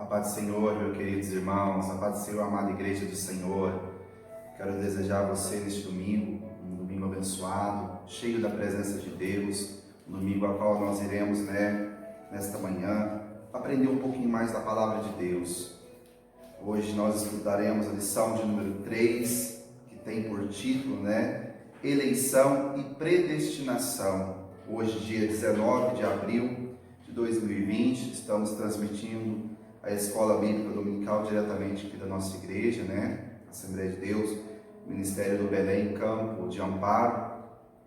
A paz do Senhor, meus queridos irmãos, a paz do Senhor, amada igreja do Senhor. Quero desejar a você neste domingo, um domingo abençoado, cheio da presença de Deus, um domingo a qual nós iremos, nesta manhã, aprender um pouquinho mais da palavra de Deus. Hoje nós estudaremos a lição de número 3, que tem por título, Eleição e Predestinação. Hoje, dia 19 de abril de 2020, estamos transmitindo a Escola Bíblica Dominical diretamente aqui da nossa igreja, Assembleia de Deus, Ministério do Belém, Campo de Amparo,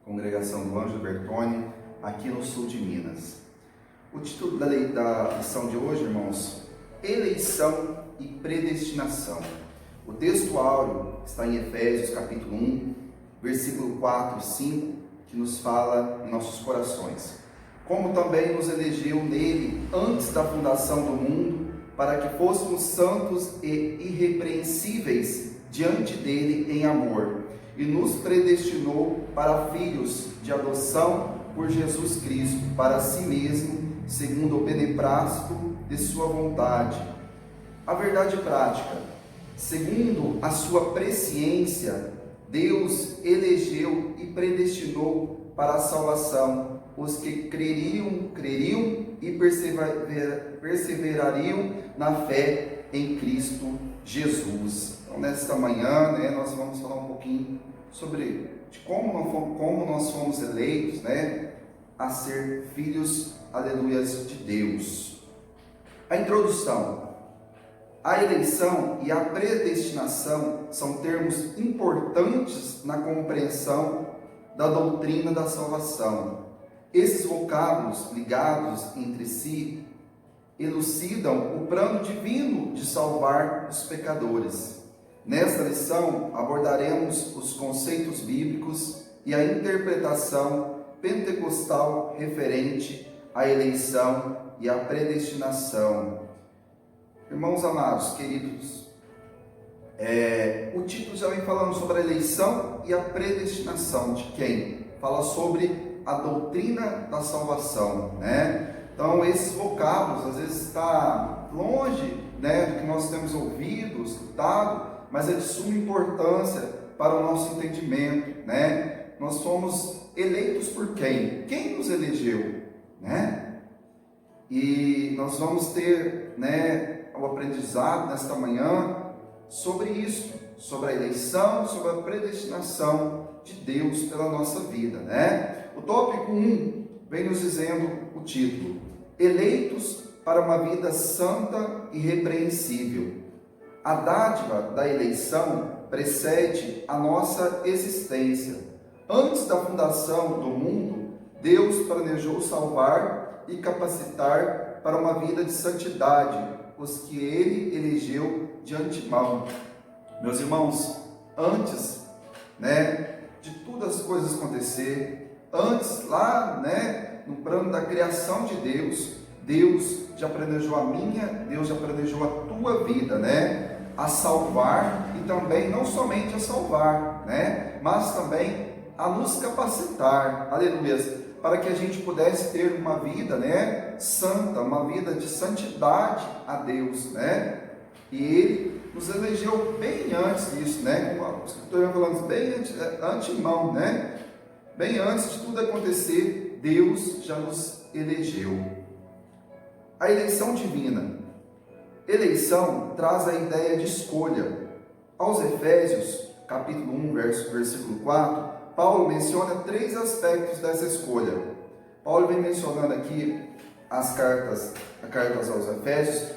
Congregação do Ângelo Bertone, aqui no sul de Minas. O título da lição de hoje, irmãos, Eleição e Predestinação. O texto áureo está em Efésios capítulo 1, versículo 4 e 5, que nos fala em nossos corações. Como também nos elegeu nele antes da fundação do mundo, para que fôssemos santos e irrepreensíveis diante dele em amor, e nos predestinou para filhos de adoção por Jesus Cristo, para si mesmo, segundo o beneplácito de sua vontade. A verdade prática: segundo a sua presciência, Deus elegeu e predestinou para a salvação os que creriam e perseverariam na fé em Cristo Jesus. Então, nesta manhã, nós vamos falar um pouquinho sobre como nós fomos eleitos, a ser filhos, aleluias, de Deus. A introdução. A eleição e a predestinação são termos importantes na compreensão da doutrina da salvação. Esses vocábulos ligados entre si elucidam o plano divino de salvar os pecadores. Nesta lição abordaremos os conceitos bíblicos e a interpretação pentecostal referente à eleição e à predestinação. Irmãos amados, queridos, o título já vem falando sobre a eleição e a predestinação de quem? Fala sobre a doutrina da salvação, Então, esses vocábulos às vezes está longe, do que nós temos ouvido, escutado, mas é de suma importância para o nosso entendimento, Nós somos eleitos por quem? Quem nos elegeu, E nós vamos ter, o aprendizado nesta manhã sobre isso, sobre a eleição, sobre a predestinação de Deus pela nossa vida, O tópico 1 vem nos dizendo o título: Eleitos para uma vida santa e irrepreensível. A dádiva da eleição precede a nossa existência. Antes da fundação do mundo, Deus planejou salvar e capacitar para uma vida de santidade os que Ele elegeu de antemão. Meus irmãos, antes, de todas as coisas acontecer, antes lá, no plano da criação de Deus, Deus já planejou a minha, Deus já planejou a tua vida, a salvar, e também não somente a salvar, mas também a nos capacitar, aleluia, para que a gente pudesse ter uma vida, santa, uma vida de santidade a Deus, E Ele nos elegeu bem antes disso, como o escritor vai falando, bem antemão, Bem antes de tudo acontecer, Deus já nos elegeu. A eleição divina. Eleição traz a ideia de escolha. Aos Efésios, capítulo 1, versículo 4, Paulo menciona 3 aspectos dessa escolha. Paulo vem mencionando aqui as cartas aos Efésios,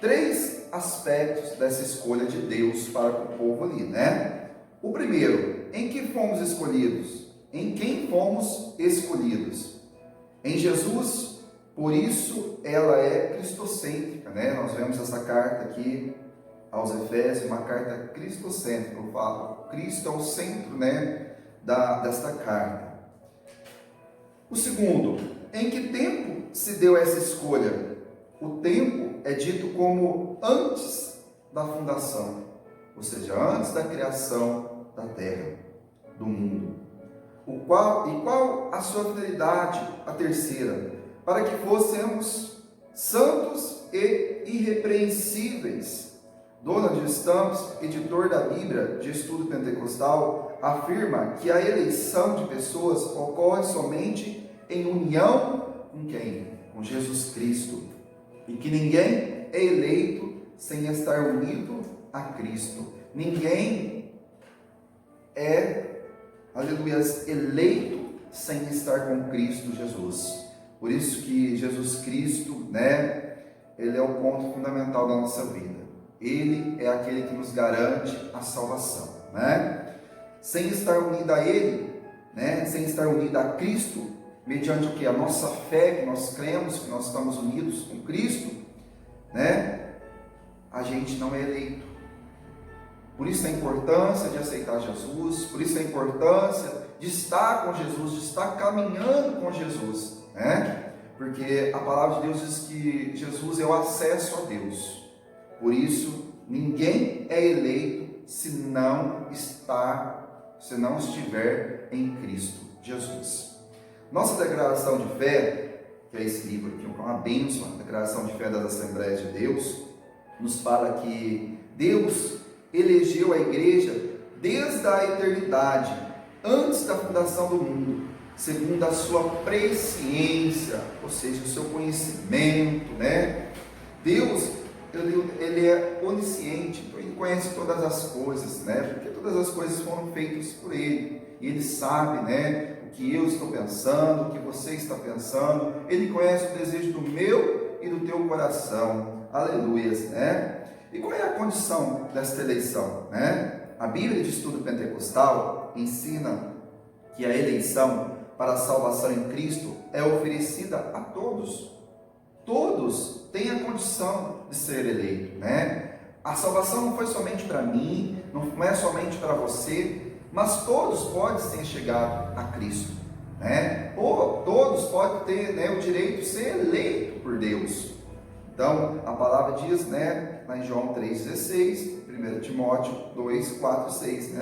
3 aspectos dessa escolha de Deus para o povo ali, O primeiro, em que fomos escolhidos? Em quem fomos escolhidos? Em Jesus. Por isso ela é cristocêntrica, Nós vemos essa carta aqui aos Efésios, uma carta cristocêntrica. Eu falo, Cristo é o centro, desta carta. O segundo, em que tempo se deu essa escolha? O tempo é dito como antes da fundação, ou seja, antes da criação da terra, do mundo. Qual a sua finalidade? A terceira, para que fôssemos santos e irrepreensíveis. Donald Stamps, editor da Bíblia de Estudo Pentecostal, afirma que a eleição de pessoas ocorre somente em união com quem? Com Jesus Cristo. E que ninguém é eleito sem estar unido a Cristo. Ninguém é, aleluia, eleito sem estar com Cristo Jesus. Por isso que Jesus Cristo, ele é o ponto fundamental da nossa vida. Ele é aquele que nos garante a salvação, Sem estar unido a Ele, sem estar unido a Cristo, mediante o que? A nossa fé, que nós cremos, que nós estamos unidos com Cristo, a gente não é eleito. Por isso a importância de aceitar Jesus, por isso a importância de estar com Jesus, de estar caminhando com Jesus, Porque a palavra de Deus diz que Jesus é o acesso a Deus. Por isso, ninguém é eleito se não estiver em Cristo Jesus. Nossa declaração de fé, que é esse livro aqui, é uma bênção, a declaração de fé das Assembleias de Deus, nos fala que Deus elegeu a igreja desde a eternidade, antes da fundação do mundo, segundo a sua presciência, ou seja, o seu conhecimento, Deus, ele é onisciente, então ele conhece todas as coisas, porque todas as coisas foram feitas por Ele, e Ele sabe, o que eu estou pensando, o que você está pensando, Ele conhece o desejo do meu e do teu coração, aleluias, E qual é a condição desta eleição, A Bíblia de Estudo Pentecostal ensina que a eleição para a salvação em Cristo é oferecida a todos. Todos têm a condição de ser eleito, A salvação não foi somente para mim, não é somente para você, mas todos podem ser chegados a Cristo, Todos podem ter o direito de ser eleito por Deus. Então, a palavra diz, lá em João 3,16, 1 Timóteo 2, 4, 6,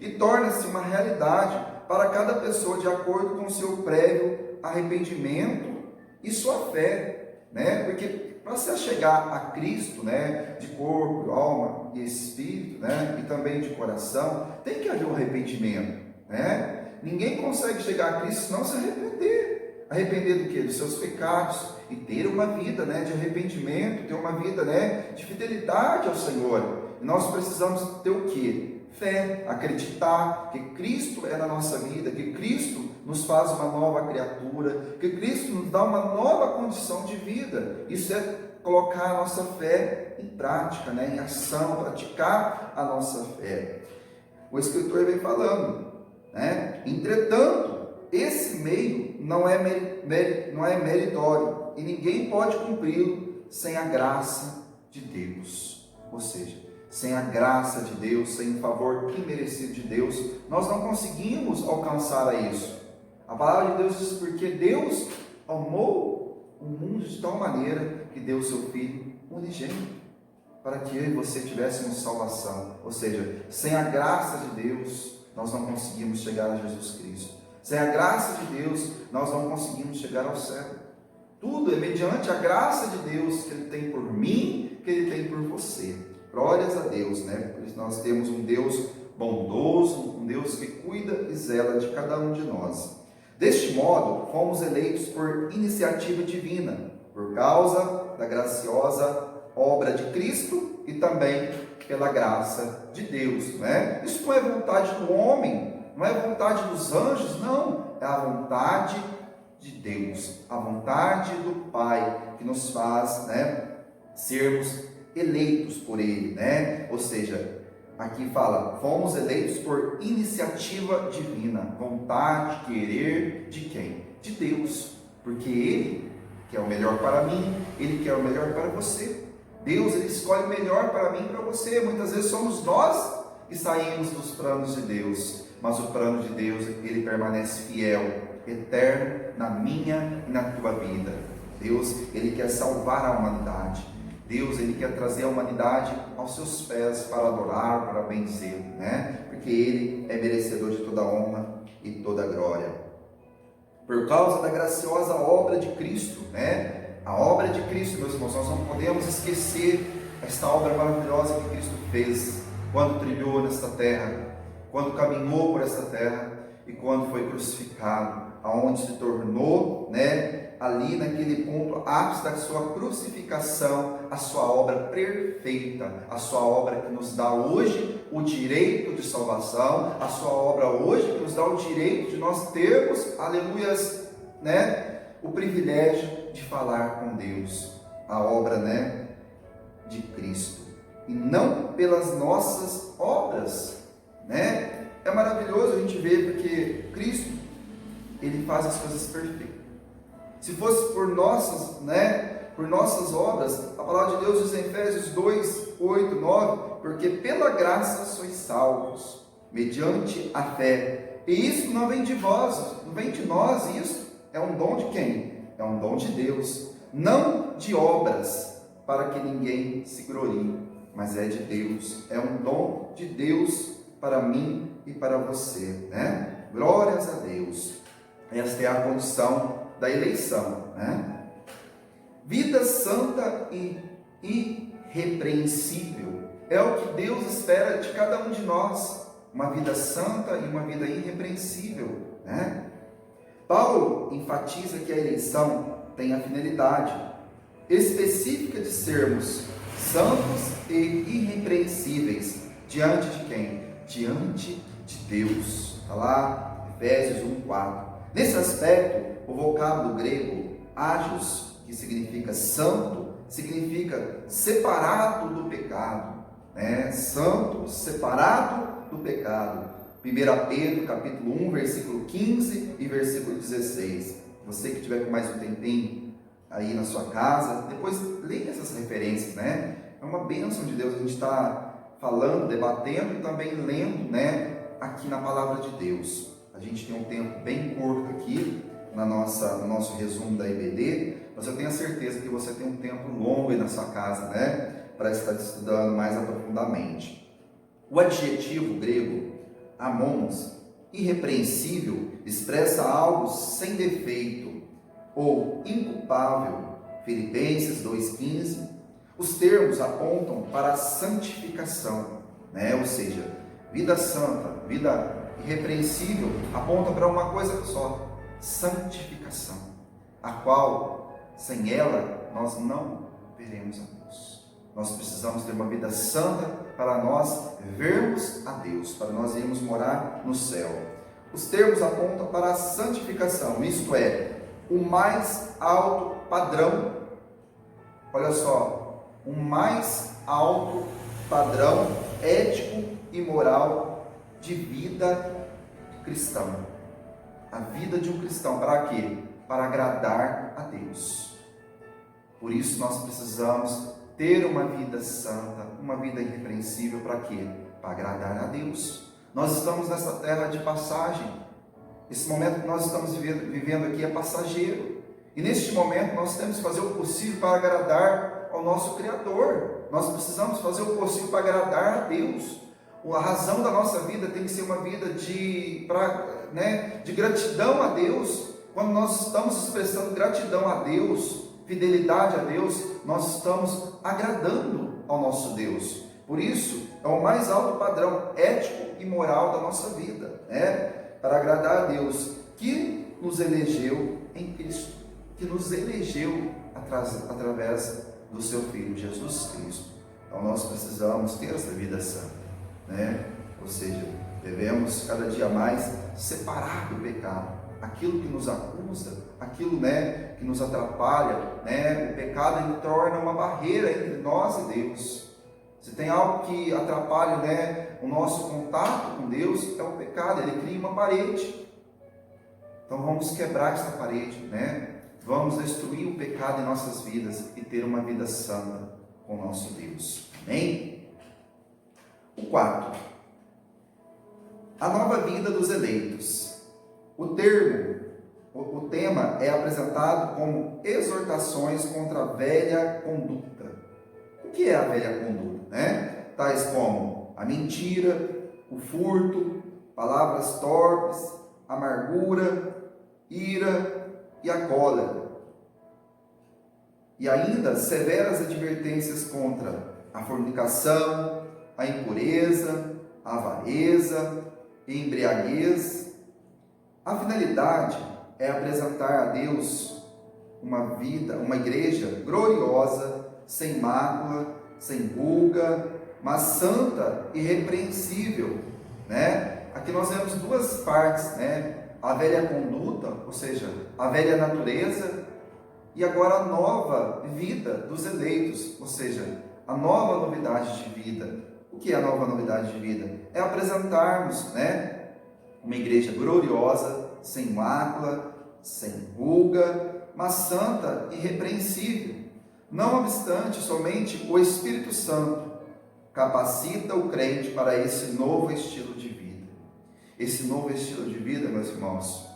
E torna-se uma realidade para cada pessoa de acordo com o seu prévio arrependimento e sua fé, Porque para você chegar a Cristo, de corpo, alma e espírito, e também de coração, tem que haver um arrependimento, Ninguém consegue chegar a Cristo se não se arrepender. Arrepender do quê? Dos seus pecados e ter uma vida, de arrependimento, ter uma vida, de fidelidade ao Senhor. E nós precisamos ter o quê? Fé, acreditar que Cristo é na nossa vida, que Cristo nos faz uma nova criatura, que Cristo nos dá uma nova condição de vida. Isso é colocar a nossa fé em prática, em ação, praticar a nossa fé. O escritor vem falando, Entretanto, esse meio não é meritório e ninguém pode cumpri-lo sem a graça de Deus. Ou seja, sem a graça de Deus, sem o favor imerecido de Deus, nós não conseguimos alcançar a isso. A palavra de Deus diz porque Deus amou o mundo de tal maneira que deu o seu Filho unigênito, para que eu e você tivéssemos salvação. Ou seja, sem a graça de Deus, nós não conseguimos chegar a Jesus Cristo. Sem a graça de Deus, nós não conseguimos chegar ao céu. Tudo é mediante a graça de Deus que Ele tem por mim, que Ele tem por você. Glórias a Deus, Porque nós temos um Deus bondoso, um Deus que cuida e zela de cada um de nós. Deste modo, fomos eleitos por iniciativa divina, por causa da graciosa obra de Cristo e também pela graça de Deus, Isso não é vontade do homem, não é vontade dos anjos, não, é a vontade de Deus, a vontade do Pai que nos faz, sermos eleitos por Ele, Ou seja, aqui fala, fomos eleitos por iniciativa divina, vontade, querer de quem? De Deus, porque Ele quer o melhor para mim, Ele quer o melhor para você. Deus, Ele escolhe o melhor para mim e para você. Muitas vezes somos nós que saímos dos planos de Deus, mas o plano de Deus, Ele permanece fiel, eterno na minha e na tua vida. Deus, Ele quer salvar a humanidade. Deus, Ele quer trazer a humanidade aos seus pés para adorar, para benzê-lo, Porque Ele é merecedor de toda honra e toda glória. Por causa da graciosa obra de Cristo, A obra de Cristo, meus irmãos, nós não podemos esquecer esta obra maravilhosa que Cristo fez quando trilhou nesta terra, quando caminhou por esta terra e quando foi crucificado, aonde se tornou, ali naquele ponto ápice da sua crucificação, a sua obra perfeita, a sua obra que nos dá hoje o direito de salvação, a sua obra hoje que nos dá o direito de nós termos, aleluias, o privilégio de falar com Deus, a obra, de Cristo, e não pelas nossas obras, É maravilhoso a gente ver, porque Cristo, Ele faz as coisas perfeitas. Se fosse por nossas, por nossas obras, a palavra de Deus diz em Efésios 2, 8, 9, porque pela graça sois salvos, mediante a fé. E isso não vem de vós, não vem de nós, isso é um dom de quem? É um dom de Deus, não de obras, para que ninguém se glorie, mas é de Deus, é um dom de Deus para mim e para você, Glórias a Deus. Esta é a condição da eleição, Vida santa e irrepreensível é o que Deus espera de cada um de nós, uma vida santa e uma vida irrepreensível, Paulo enfatiza que a eleição tem a finalidade específica de sermos santos e irrepreensíveis diante de quem? Diante de Deus. Está lá, Efésios 1:4. Nesse aspecto, o vocábulo grego ágios, que significa santo, significa separado do pecado, Santo, separado do pecado. 1 Pedro, capítulo 1, versículo 15 e versículo 16. Você que tiver com mais um tempinho aí na sua casa, depois leia essas referências, É uma bênção de Deus a gente estar falando, debatendo e também lendo, aqui na palavra de Deus. A gente tem um tempo bem curto aqui no nosso resumo da IBD, mas eu tenho a certeza que você tem um tempo longo aí na sua casa, para estar estudando mais aprofundadamente. O adjetivo grego amons, irrepreensível, expressa algo sem defeito ou inculpável. Filipenses 2,15. Os termos apontam para a santificação, ou seja, vida santa, vida irrepreensível, aponta para uma coisa só: santificação, a qual, sem ela, nós não veremos a Deus. Nós precisamos ter uma vida santa para nós vermos a Deus, para nós irmos morar no céu. Os termos apontam para a santificação, isto é, o mais alto padrão, olha só, o mais alto padrão ético e moral de vida cristã. A vida de um cristão, para quê? Para agradar a Deus. Por isso nós precisamos ter uma vida santa, uma vida irrepreensível, para quê? Para agradar a Deus. Nós estamos nessa terra de passagem. Esse momento que nós estamos vivendo aqui é passageiro. E neste momento nós temos que fazer o possível para agradar ao nosso Criador. Nós precisamos fazer o possível para agradar a Deus. A razão da nossa vida tem que ser uma vida de gratidão a Deus. Quando nós estamos expressando gratidão a Deus, fidelidade a Deus, nós estamos agradando ao nosso Deus. Por isso, é o mais alto padrão ético e moral da nossa vida, para agradar a Deus, que nos elegeu em Cristo, que nos elegeu através do seu Filho Jesus Cristo. Então nós precisamos ter essa vida santa, Ou seja, devemos cada dia mais separar do pecado, aquilo que nos acusa, aquilo, que nos atrapalha, O pecado ele torna uma barreira entre nós e Deus. Se tem algo que atrapalha, o nosso contato com Deus, é o pecado. Ele cria uma parede. Então vamos quebrar essa parede, Vamos destruir o pecado em nossas vidas e ter uma vida santa com o nosso Deus. Amém? O 4. A nova vida dos eleitos. O tema é apresentado como exortações contra a velha conduta. O que é a velha conduta? Tais como a mentira, o furto, palavras torpes, amargura, ira e a cólera. e ainda severas advertências contra a fornicação, a impureza, a avareza e embriaguez. A finalidade é apresentar a Deus uma igreja gloriosa, sem mácula, sem ruga, mas santa e irrepreensível, né? Aqui nós vemos duas partes, né? A velha conduta, ou seja, a velha natureza, e agora a nova vida dos eleitos, ou seja, a nova novidade de vida. O que é a nova novidade de vida? É apresentarmos, né, uma igreja gloriosa, sem mácula, sem ruga, mas santa e irrepreensível. Não obstante, somente o Espírito Santo capacita o crente para esse novo estilo de vida. Esse novo estilo de vida, meus irmãos,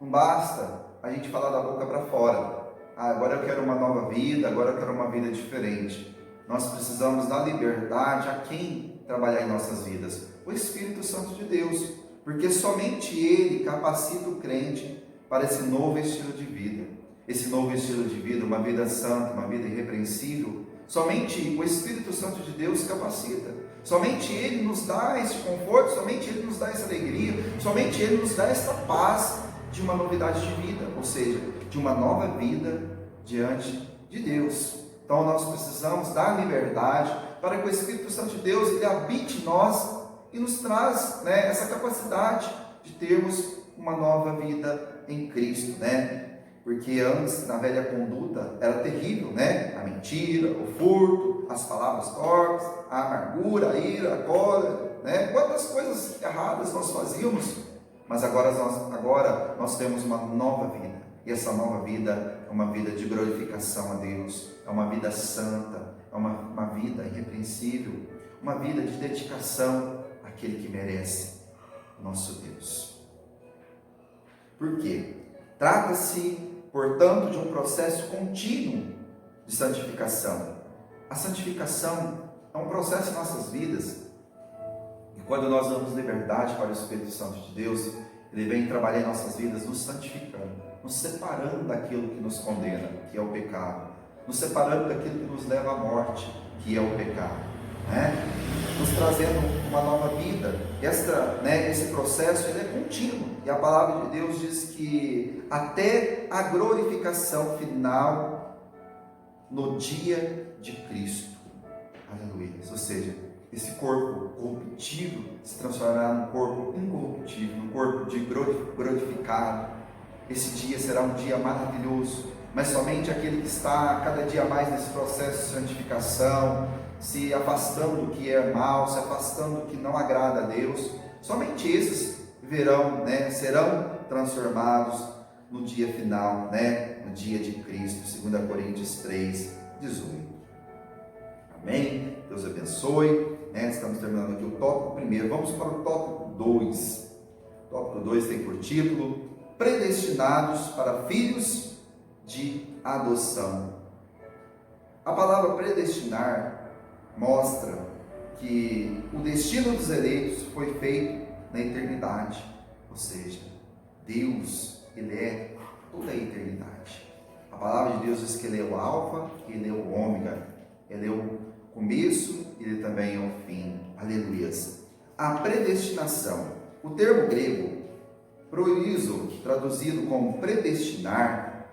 não basta a gente falar da boca para fora. Agora eu quero uma nova vida, agora eu quero uma vida diferente. Nós precisamos dar liberdade a quem trabalhar em nossas vidas? O Espírito Santo de Deus, porque somente Ele capacita o crente para esse novo estilo de vida. Esse novo estilo de vida, uma vida santa, uma vida irrepreensível, somente o Espírito Santo de Deus capacita. Somente Ele nos dá esse conforto, somente Ele nos dá essa alegria, somente Ele nos dá essa paz de uma novidade de vida, ou seja, de uma nova vida diante de Deus. Então nós precisamos dar liberdade para que o Espírito Santo de Deus ele habite em nós e nos traz, né, essa capacidade de termos uma nova vida em Cristo, né? Porque antes, na velha conduta, era terrível, né? A mentira, o furto, as palavras torpes, a amargura, a ira, a cólera, né? Quantas coisas erradas nós fazíamos, mas agora nós temos uma nova vida. E essa nova vida é uma vida de glorificação a Deus, é uma vida santa, é uma vida irrepreensível, uma vida de dedicação àquele que merece, o nosso Deus. Por quê? Trata-se, portanto, de um processo contínuo de santificação. A santificação é um processo em nossas vidas, e quando nós damos liberdade para o Espírito Santo de Deus, Ele vem trabalhar em nossas vidas, nos santificando, nos separando daquilo que nos condena, que é o pecado, nos separando daquilo que nos leva à morte, que é o pecado, né? Nos trazendo uma nova vida. Esse processo ele é contínuo, e a palavra de Deus diz que até a glorificação final no dia de Cristo. Aleluia. Ou seja, esse corpo corruptível se transformará num corpo incorruptível, num corpo de glorificado. Esse dia será um dia maravilhoso, mas somente aquele que está cada dia mais nesse processo de santificação, se afastando do que é mal, se afastando do que não agrada a Deus, somente esses verão, né, serão transformados no dia final, né, no dia de Cristo, 2 Coríntios 3, 18. Amém? Deus abençoe. Estamos terminando aqui o tópico primeiro. Vamos para o tópico 2. O tópico 2 tem por título Predestinados para Filhos de Adoção. A palavra predestinar mostra que o destino dos eleitos foi feito na eternidade. Ou seja, Deus, Ele é toda a eternidade. A palavra de Deus diz que Ele é o alfa, Ele é o ômega, Ele é o começo e Ele também é o fim. Aleluias. A predestinação. O termo grego, proizo, traduzido como predestinar,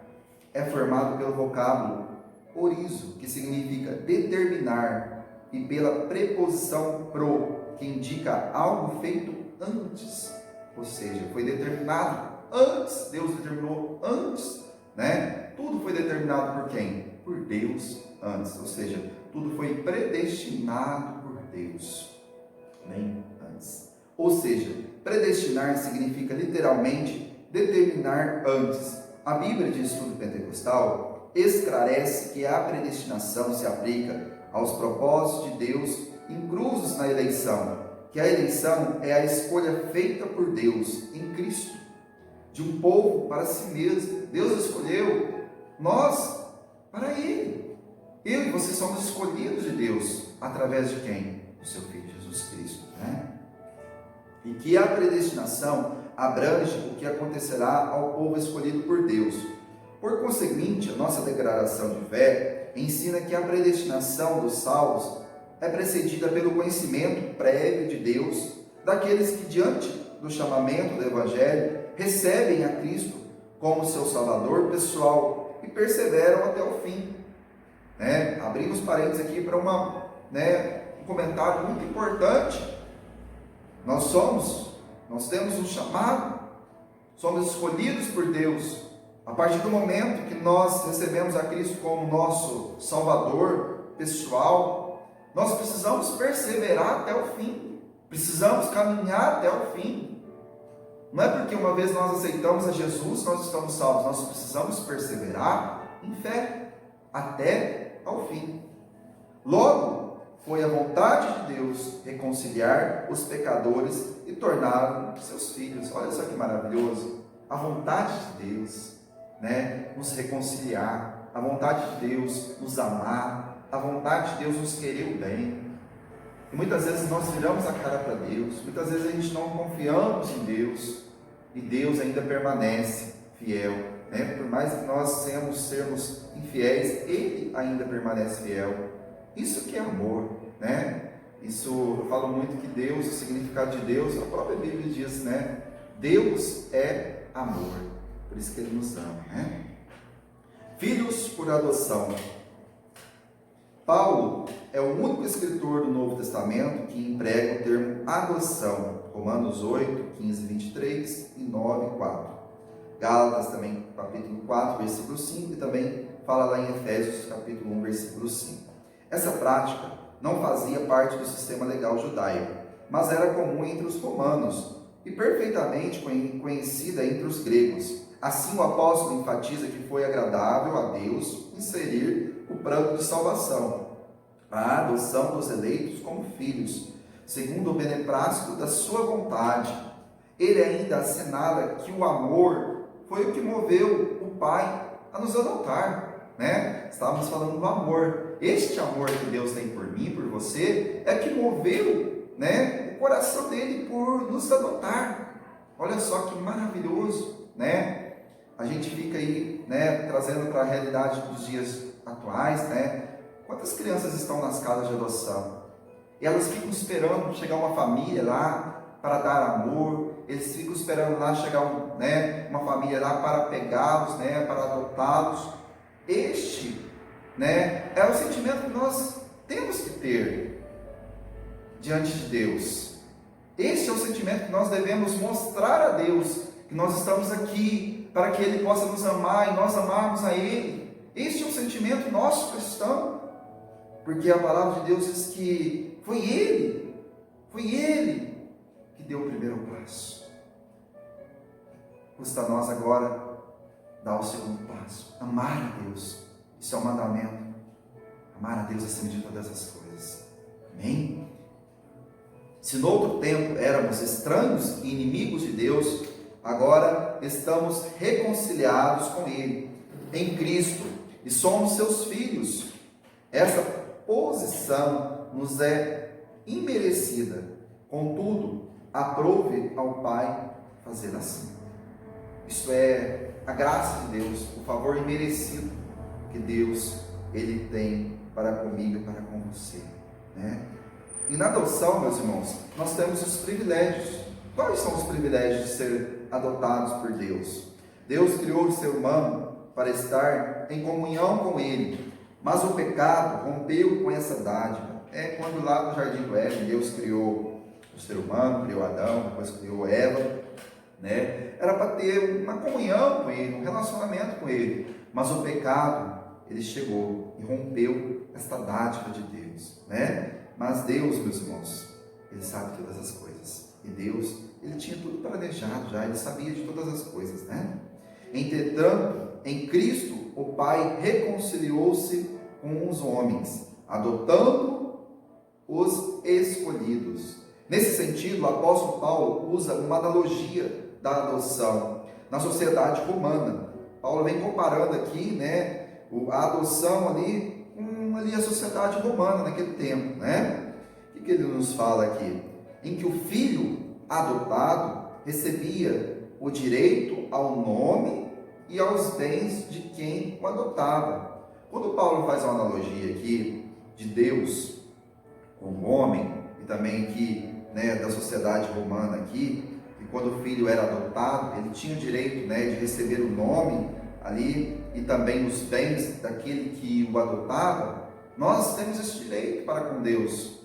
é formado pelo vocábulo orizo, que significa determinar, e pela preposição pro, que indica algo feito antes. Ou seja, foi determinado antes, Deus determinou antes, né? Tudo foi determinado por quem? Por Deus antes, ou seja, tudo foi predestinado por Deus, nem antes. Ou seja, predestinar significa literalmente determinar antes. A Bíblia de Estudo Pentecostal esclarece que a predestinação se aplica aos propósitos de Deus inclusos na eleição, que a eleição é a escolha feita por Deus em Cristo, de um povo para si mesmo. Deus escolheu nós para Ele. Eu e você somos escolhidos de Deus, através de quem? Do seu Filho Jesus Cristo, né? E que a predestinação abrange o que acontecerá ao povo escolhido por Deus. Por conseguinte, a nossa declaração de fé ensina que a predestinação dos salvos é precedida pelo conhecimento prévio de Deus daqueles que, diante do chamamento do Evangelho, recebem a Cristo como seu Salvador pessoal e perseveram até o fim. Abrimos parênteses aqui para um comentário muito importante. Nós temos um chamado, somos escolhidos por Deus. A partir do momento que nós recebemos a Cristo como nosso Salvador pessoal, nós precisamos perseverar até o fim, precisamos caminhar até o fim. Não é porque uma vez nós aceitamos a Jesus, nós estamos salvos, nós precisamos perseverar em fé até ao fim. Logo, foi a vontade de Deus reconciliar os pecadores e torná-los seus filhos. Olha só que maravilhoso, a vontade de Deus, nos reconciliar, a vontade de Deus nos amar, a vontade de Deus nos querer o bem. E muitas vezes nós viramos a cara para Deus, muitas vezes a gente não confiamos em Deus, e Deus ainda permanece fiel, por mais que nós sermos infiéis, Ele ainda permanece fiel. Isso que é amor, Isso, eu falo muito que Deus, o significado de Deus, a própria Bíblia diz, Deus é amor, por isso que Ele nos ama, Filhos por adoção. Paulo é o único escritor do Novo Testamento que emprega o termo adoção. Romanos 8, 15, 23 e 9, 4. Gálatas também, capítulo 4, versículo 5, e também fala lá em Efésios, capítulo 1, versículo 5. Essa prática não fazia parte do sistema legal judaico, mas era comum entre os romanos e perfeitamente conhecida entre os gregos. Assim, o apóstolo enfatiza que foi agradável a Deus inserir o plano de salvação, a adoção dos eleitos como filhos, segundo o beneplácito da sua vontade. Ele ainda assinala que o amor foi o que moveu o Pai a nos adotar, Estávamos falando do amor. Este amor que Deus tem por mim, por você, é que moveu, o coração dele por nos adotar. Olha só que maravilhoso, A gente fica aí, trazendo para a realidade dos dias atuais, Quantas crianças estão nas casas de adoção? E elas ficam esperando chegar uma família lá para dar amor, eles ficam esperando lá chegar uma família lá para pegá-los, para adotá-los. Este, é o sentimento que nós temos que ter diante de Deus. Este é o sentimento que nós devemos mostrar a Deus, que nós estamos aqui para que Ele possa nos amar e nós amarmos a Ele. Este é o sentimento nosso cristão, porque a palavra de Deus diz que foi Ele que deu o primeiro passo. Custa a nós agora dar o segundo passo, amar a Deus. Isso é um mandamento, amar a Deus acima de todas as coisas. Amém? Se no outro tempo éramos estranhos e inimigos de Deus, agora estamos reconciliados com Ele, em Cristo, e somos seus filhos. Essa posição nos é imerecida, contudo, aprove ao Pai fazer assim. Isto é a graça de Deus, o favor imerecido que Deus Ele tem para comigo e para com você, E na adoção, meus irmãos, nós temos os privilégios. Quais são os privilégios de ser adotados por Deus? Deus criou o ser humano para estar em comunhão com Ele, mas o pecado rompeu com essa dádiva. Quando lá no Jardim do Éden, Deus criou o ser humano, criou Adão, depois criou Eva, Era para ter uma comunhão com Ele, um relacionamento com Ele, mas o pecado, ele chegou e rompeu esta dádiva de Deus, Mas Deus, meus irmãos, Ele sabe todas as coisas, e Deus, Ele tinha tudo planejado já, Ele sabia de todas as coisas, Entretanto, em Cristo, o Pai reconciliou-se com os homens, adotando os escolhidos. Nesse sentido, o apóstolo Paulo usa uma analogia da adoção na sociedade romana. Paulo vem comparando aqui, a adoção ali com a sociedade romana naquele tempo, O que ele nos fala aqui? Em que o filho adotado recebia o direito ao nome e aos bens de quem o adotava. Quando Paulo faz uma analogia aqui de Deus com o homem, e também aqui, da sociedade romana aqui, que quando o filho era adotado, ele tinha o direito, de receber o nome ali e também os bens daquele que o adotava. Nós temos esse direito para com Deus,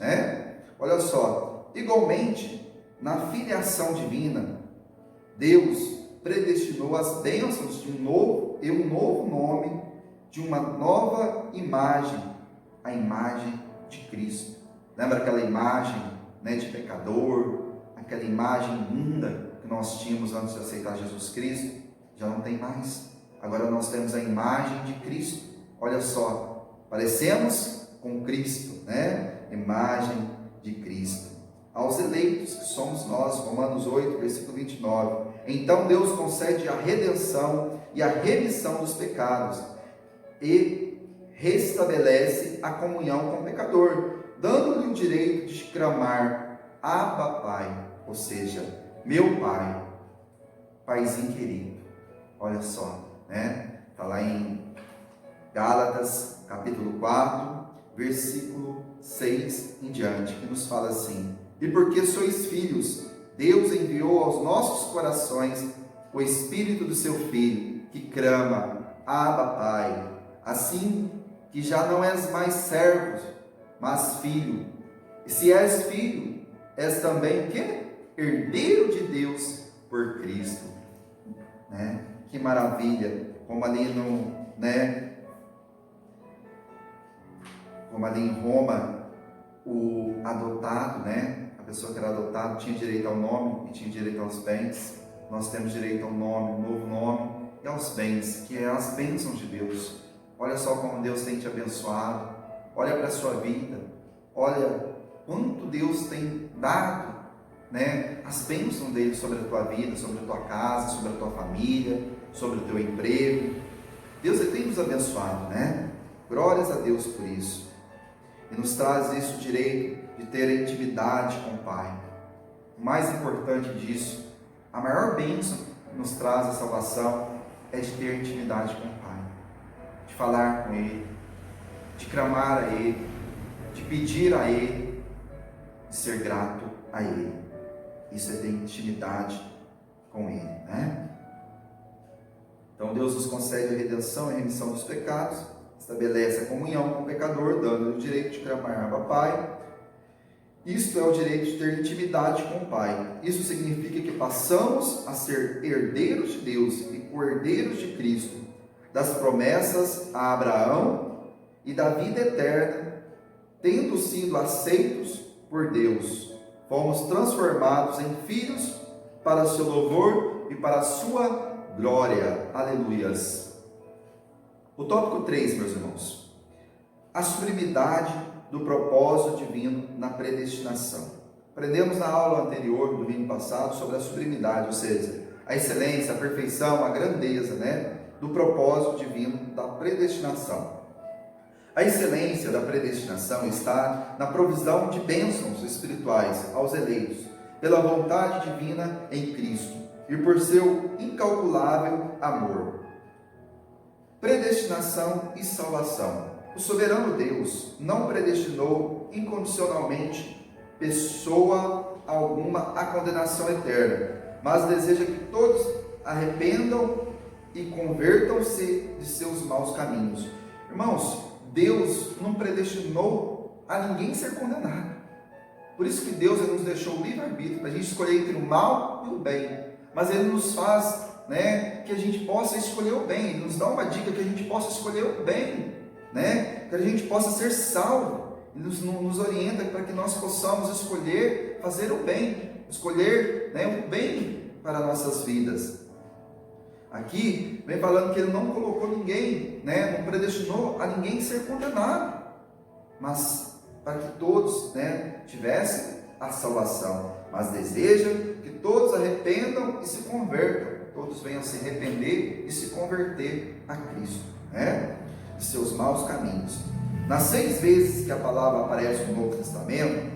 Olha só, igualmente, na filiação divina, Deus predestinou as bênçãos de um novo nome, de uma nova imagem, a imagem de Cristo. Lembra aquela imagem, de pecador, aquela imagem imunda que nós tínhamos antes de aceitar Jesus Cristo? Já não tem mais. Agora nós temos a imagem de Cristo. Olha só, parecemos com Cristo, Imagem de Cristo. Aos eleitos, que somos nós, Romanos 8, versículo 29. Então Deus concede a redenção e a remissão dos pecados e restabelece a comunhão com o pecador, dando-lhe o direito de clamar Abba Pai, ou seja, meu Pai, Paizinho querido. Olha só, está lá em Gálatas, capítulo 4, versículo 6 em diante, que nos fala assim: e porque sois filhos, Deus enviou aos nossos corações o Espírito do seu Filho, que clama, Abba Pai. Assim que já não és mais servo, mas filho. E se és filho, és também o quê? Herdeiro de Deus por Cristo. Que maravilha! Como ali como ali em Roma, o adotado, a pessoa que era adotada tinha direito ao nome e tinha direito aos bens. Nós temos direito ao nome, um novo nome, e aos bens, que é as bênçãos de Deus. Olha só como Deus tem te abençoado. Olha para a sua vida. Olha quanto Deus tem dado, as bênçãos dele sobre a tua vida, sobre a tua casa, sobre a tua família, sobre o teu emprego. Deus ele tem nos abençoado, Glórias a Deus por isso. E nos traz isso, o direito de ter a intimidade com o Pai. O mais importante disso, a maior bênção que nos traz a salvação é de ter intimidade com o Pai, de falar com Ele, de clamar a Ele, de pedir a Ele, de ser grato a Ele. Isso é ter intimidade com Ele, Então Deus nos concede a redenção e a remissão dos pecados, estabelece a comunhão com o pecador, dando-lhe o direito de clamar Abba Pai. Isto é o direito de ter intimidade com o Pai. Isso significa que passamos a ser herdeiros de Deus e cordeiros de Cristo, das promessas a Abraão e da vida eterna, tendo sido aceitos por Deus. Fomos transformados em filhos para o seu louvor e para a sua glória. Aleluias. O tópico 3, meus irmãos. A sublimidade do propósito divino na predestinação. Aprendemos na aula anterior, no domingo passado, sobre a sublimidade, ou seja, a excelência, a perfeição, a grandeza, do propósito divino da predestinação. A excelência da predestinação está na provisão de bênçãos espirituais aos eleitos, pela vontade divina em Cristo e por seu incalculável amor. Predestinação e salvação. O soberano Deus não predestinou incondicionalmente pessoa alguma à condenação eterna, mas deseja que todos arrependam e convertam-se de seus maus caminhos. Irmãos, Deus não predestinou a ninguém ser condenado. Por isso que Deus ele nos deixou o livre-arbítrio, para a gente escolher entre o mal e o bem. Mas Ele nos faz, que a gente possa escolher o bem. Ele nos dá uma dica que a gente possa escolher o bem, que a gente possa ser salvo. Ele nos orienta para que nós possamos escolher fazer o bem, escolher o bem para nossas vidas. Aqui vem falando que Ele não colocou ninguém, não predestinou a ninguém ser condenado, mas para que todos tivessem a salvação. Mas deseja que todos arrependam e se convertam, todos venham se arrepender e se converter a Cristo, de seus maus caminhos. Nas 6 vezes que a palavra aparece no Novo Testamento,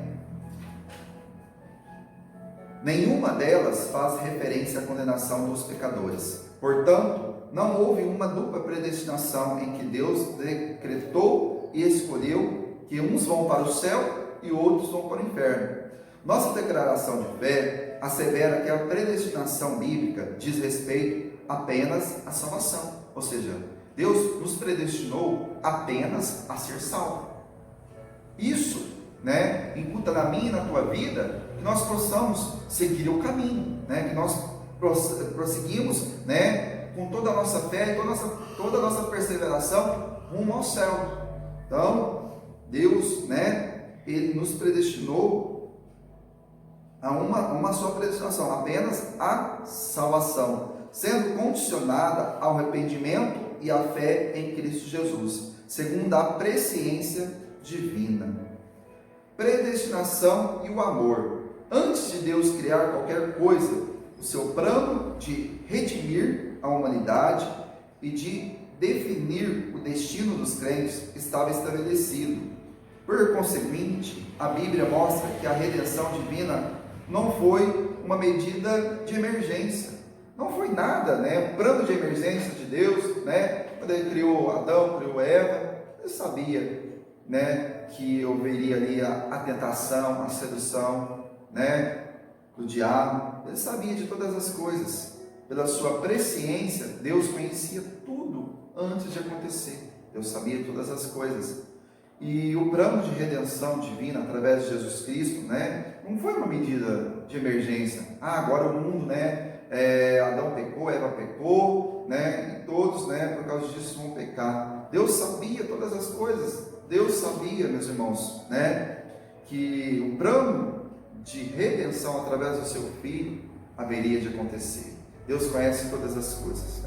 nenhuma delas faz referência à condenação dos pecadores. Portanto, não houve uma dupla predestinação em que Deus decretou e escolheu que uns vão para o céu e outros vão para o inferno. Nossa declaração de fé assevera que a predestinação bíblica diz respeito apenas à salvação, ou seja, Deus nos predestinou apenas a ser salvo. Isso, imputa na minha e na tua vida que nós possamos seguir o caminho, que nós prosseguimos, com toda a nossa fé e toda a nossa perseveração rumo ao céu. Então, Deus, Ele nos predestinou a uma só predestinação, apenas a salvação, sendo condicionada ao arrependimento e à fé em Cristo Jesus, segundo a presciência divina. Predestinação e o amor. Antes de Deus criar qualquer coisa, o seu plano de redimir a humanidade e de definir o destino dos crentes estava estabelecido. Por conseguinte, a Bíblia mostra que a redenção divina não foi uma medida de emergência, não foi nada, o plano de emergência de Deus, quando Ele criou Adão, criou Eva, Ele sabia, que houveria ali a tentação, a sedução, do diabo. Ele sabia de todas as coisas. Pela sua presciência, Deus conhecia tudo antes de acontecer. Deus sabia de todas as coisas. E o plano de redenção divina através de Jesus Cristo, não foi uma medida de emergência. Agora o mundo, Adão pecou, Eva pecou, e todos, por causa disso vão pecar. Deus sabia todas as coisas. Deus sabia, meus irmãos, que o plano de redenção através do seu Filho haveria de acontecer. Deus conhece todas as coisas,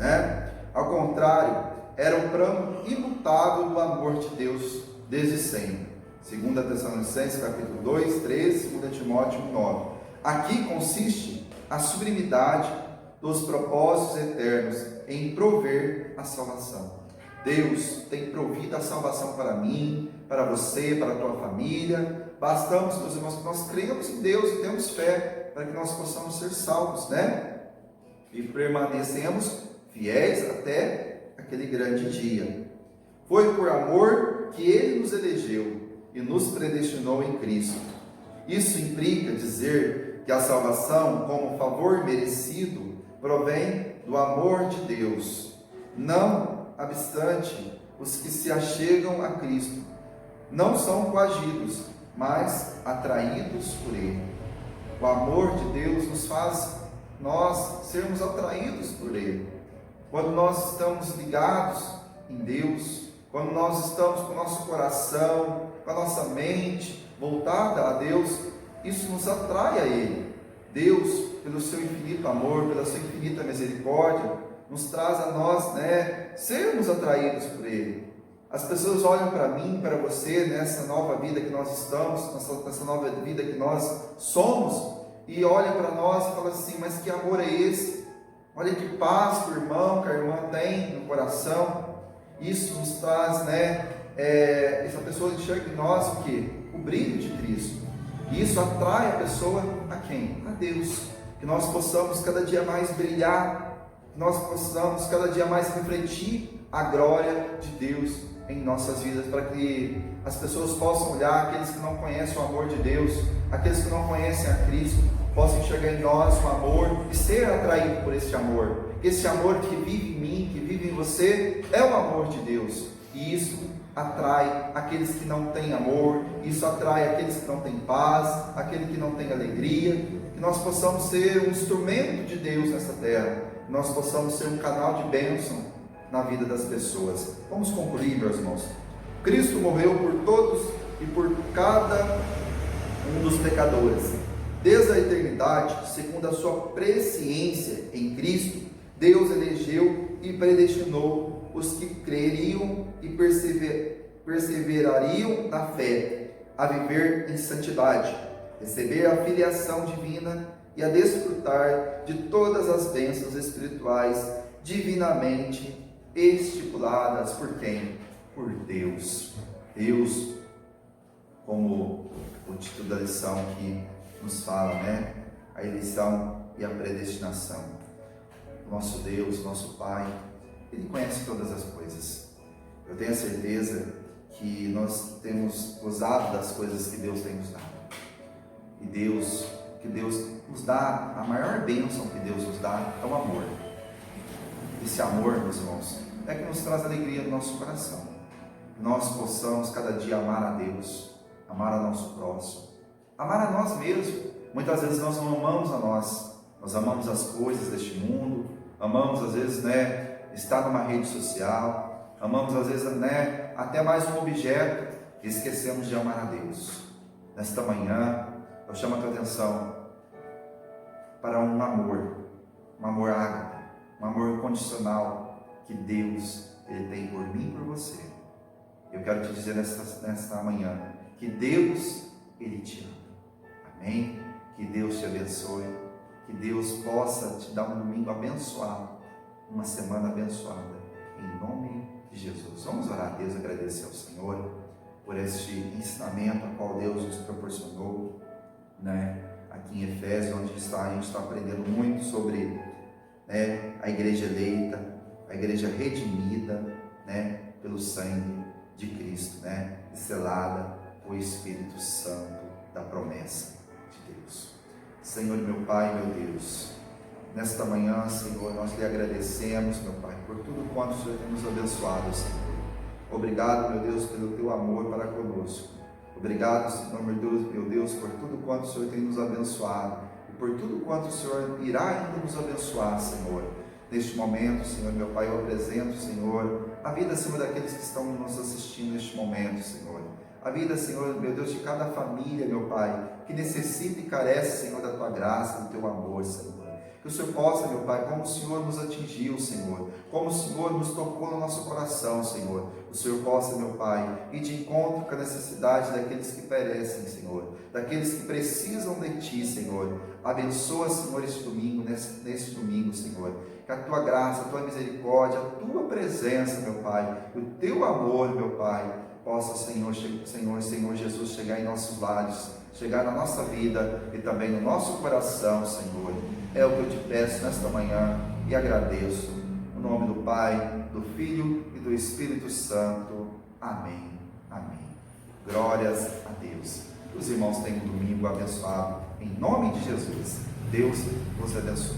Ao contrário, era um plano imutável do amor de Deus desde sempre. 2 Tessalonicenses capítulo 2, 13, 2 Timóteo 9. Aqui consiste a sublimidade dos propósitos eternos em prover a salvação. Deus tem provido a salvação para mim, para você, para a tua família. Bastamos, meus irmãos, que nós cremos em Deus e temos fé para que nós possamos ser salvos, E permanecemos fiéis até aquele grande dia. Foi por amor que Ele nos elegeu e nos predestinou em Cristo. Isso implica dizer que a salvação, como favor merecido, provém do amor de Deus. Não obstante, os que se achegam a Cristo não são coagidos, mas atraídos por Ele. O amor de Deus nos faz nós sermos atraídos por Ele. Quando nós estamos ligados em Deus, quando nós estamos com o nosso coração, com a nossa mente voltada a Deus, isso nos atrai a Ele. Deus, pelo seu infinito amor, pela sua infinita misericórdia, nos traz a nós, sermos atraídos por Ele. As pessoas olham para mim, para você, nessa nova vida que nós estamos, nessa nova vida que nós somos, e olham para nós e falam assim: mas que amor é esse? Olha que paz que o irmão, que a irmã tem no coração. Isso nos traz, essa pessoa enxerga em nós o quê? O brilho de Cristo. E isso atrai a pessoa a quem? A Deus. Que nós possamos cada dia mais brilhar, que nós possamos cada dia mais refletir a glória de Deus em nossas vidas, para que as pessoas possam olhar, aqueles que não conhecem o amor de Deus, aqueles que não conhecem a Cristo, possam enxergar em nós o amor e ser atraído por esse amor. Esse amor que vive em mim, que vive em você, é o amor de Deus. E isso atrai aqueles que não têm amor, isso atrai aqueles que não têm paz, aquele que não tem alegria. Que nós possamos ser um instrumento de Deus nessa terra, que nós possamos ser um canal de bênção na vida das pessoas. Vamos concluir, meus irmãos. Cristo morreu por todos e por cada um dos pecadores. Desde a eternidade, segundo a sua presciência em Cristo, Deus elegeu e predestinou os que creriam e perseverariam na fé, a viver em santidade, receber a filiação divina e a desfrutar de todas as bênçãos espirituais divinamente estipuladas por quem? Por Deus. Deus, como o título da lição que nos fala, a eleição e a predestinação. Nosso Deus, nosso Pai, Ele conhece todas as coisas. Eu tenho a certeza que nós temos gozado das coisas que Deus tem nos dado. E que Deus nos dá, a maior bênção que Deus nos dá é o amor. Esse amor, meus irmãos, é que nos traz alegria no nosso coração. Que nós possamos cada dia amar a Deus, amar ao nosso próximo, amar a nós mesmos. Muitas vezes nós não amamos a nós amamos as coisas deste mundo, amamos às vezes, estar numa rede social, amamos às vezes, até mais um objeto, e esquecemos de amar a Deus. Nesta manhã, eu chamo a tua atenção para um amor ágape, um amor incondicional que Deus Ele tem por mim e por você. Eu quero te dizer nesta manhã que Deus Ele te ama. Amém? Que Deus te abençoe, que Deus possa te dar um domingo abençoado, uma semana abençoada, em nome de Jesus. Vamos orar a Deus, agradecer ao Senhor por este ensinamento a qual Deus nos proporcionou, aqui em Efésios, onde a gente está aprendendo muito sobre a igreja eleita, a igreja redimida pelo sangue de Cristo, selada por Espírito Santo da promessa de Deus. Senhor, meu Pai, meu Deus, nesta manhã, Senhor, nós lhe agradecemos, meu Pai, por tudo quanto o Senhor tem nos abençoado, Senhor. Obrigado, meu Deus, pelo teu amor para conosco. Obrigado, Senhor, meu Deus, por tudo quanto o Senhor tem nos abençoado e por tudo quanto o Senhor irá ainda nos abençoar, Senhor. Neste momento, Senhor, meu Pai, eu apresento, Senhor, a vida, Senhor, daqueles que estão nos assistindo neste momento, Senhor. A vida, Senhor, meu Deus, de cada família, meu Pai, que necessita e carece, Senhor, da Tua graça, do Teu amor, Senhor. Que o Senhor possa, meu Pai, como o Senhor nos atingiu, Senhor, como o Senhor nos tocou no nosso coração, Senhor, o Senhor possa, meu Pai, ir de encontro com a necessidade daqueles que perecem, Senhor, daqueles que precisam de Ti, Senhor. Abençoa, Senhor, este domingo, neste domingo, Senhor, que a Tua graça, a Tua misericórdia, a Tua presença, meu Pai, o Teu amor, meu Pai, possa, Senhor Jesus, chegar em nossos lares, chegar na nossa vida e também no nosso coração, Senhor. É o que eu te peço nesta manhã e agradeço. No nome do Pai, do Filho e do Espírito Santo. Amém. Amém. Glórias a Deus. Que os irmãos tenham um domingo abençoado. Em nome de Jesus. Deus vos abençoe.